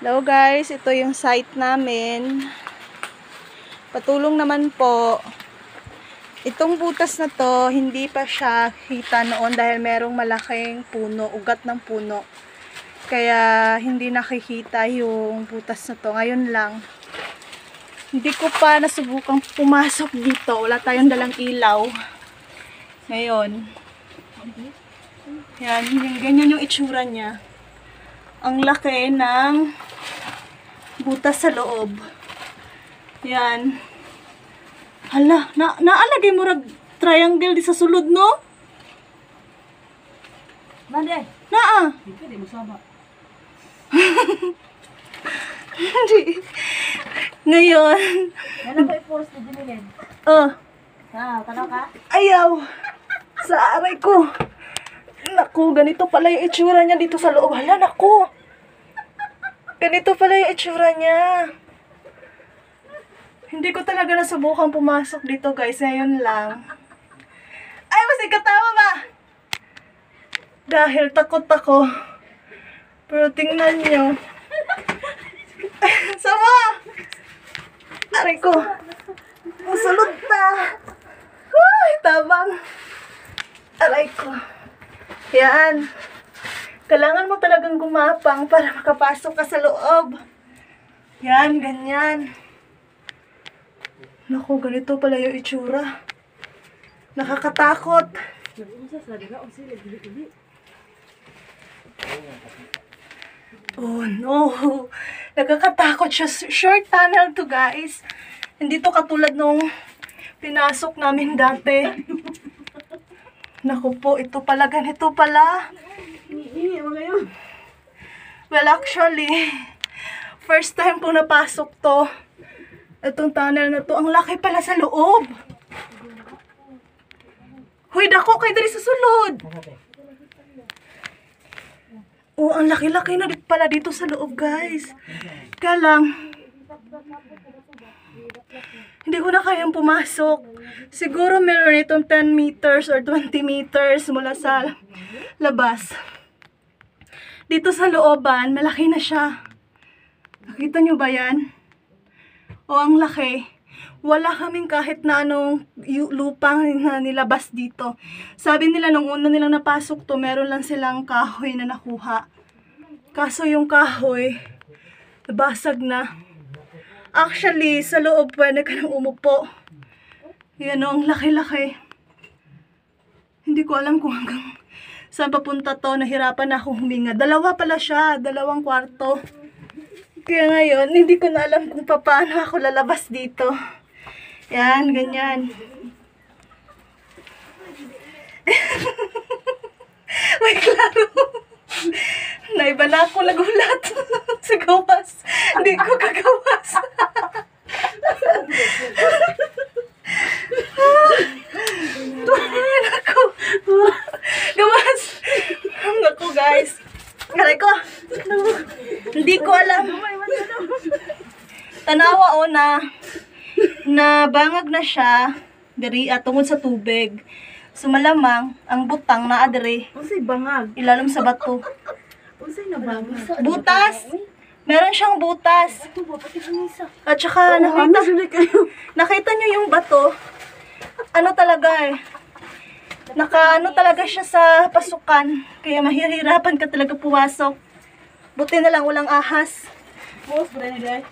Hello guys, ito yung site namin. Patulong naman po. Itong butas na to, hindi pa siya kita noon dahil merong malaking puno, ugat ng puno. Kaya hindi nakikita yung butas na to. Ngayon lang. Hindi ko pa nasubukang pumasok dito. Wala tayong dalang ilaw. Ngayon. Yan, ganyan yung itsura niya. Ang laki ng butas sa loob. Yan. Hala, naalagay mo rag triangle di sa sulod, no? Mande. Naa. Hindi mo sama. Ngayon. Ano ba i-force na dinilin? Oh. Tanaw ka? Ayaw. Sa aray ko. Naku, ganito pala yung itsura niya dito sa loob. Hala, naku. Ganito pala yung itsura niya. Hindi ko talaga nasubukan pumasok dito, guys. Ngayon lang. Ay, mas ikatawa ba? Dahil takot ako. Pero tingnan nyo. Sama! Aray ko. Masulod na. Ay, tabang. Aray ko. Yan. Kailangan mo talagang gumapang para makapasok ka sa loob. Yan, ganyan. Naku, ganito pala yung itsura. Nakakatakot. Oh no. Nakakatakot siya. Short tunnel to, guys. Hindi to katulad nung pinasok namin dati. Naku po, ito pala, ganito pala. Well, actually, first time po napasok to. Itong tunnel na to, ang laki pala sa loob. Huy, dako kay diri sa sulod. Oh, ang laki-laki na pala dito sa loob, guys. Kaya lang, hindi ko na kayang pumasok. Siguro meron itong 10 meters or 20 meters mula sa labas. Dito sa looban, malaki na siya. Nakita nyo ba yan? O, ang laki. Wala kaming kahit na anong lupang na nilabas dito. Sabi nila nung una nilang napasok to, meron lang silang kahoy na nakuha. Kaso yung kahoy, nabasag na. Actually, sa loob pwede ka nang umupo. Yan o, ang laki-laki. Hindi ko alam kung hanggang saan papunta to. Nahirapan na akong huminga. Dalawa pala siya, 2 kwarto. Kaya ngayon, hindi ko na alam kung paano ako lalabas dito. Yan, ganyan. May klaro. Naiba na ako nagulat. Sa gawas. Hindi ko kagawas. Naku. Gawas. Naku, guys. Aray ko. Hindi ko alam. Tanawa o na bangag na siya diri tungod sa tubig. So malamang ang butang naa diri. Unsay bangag? Ilalim sa bato. Unsay na bangag? Butas. Meron siyang butas. Ito ba pati kanisa? At saka nakita niyo yung bato. Ano talaga eh. Ano talaga siya sa pasukan. Kaya mahihirapan ka talaga pumasok. Buti na lang walang ahas. Boss, bray na guys.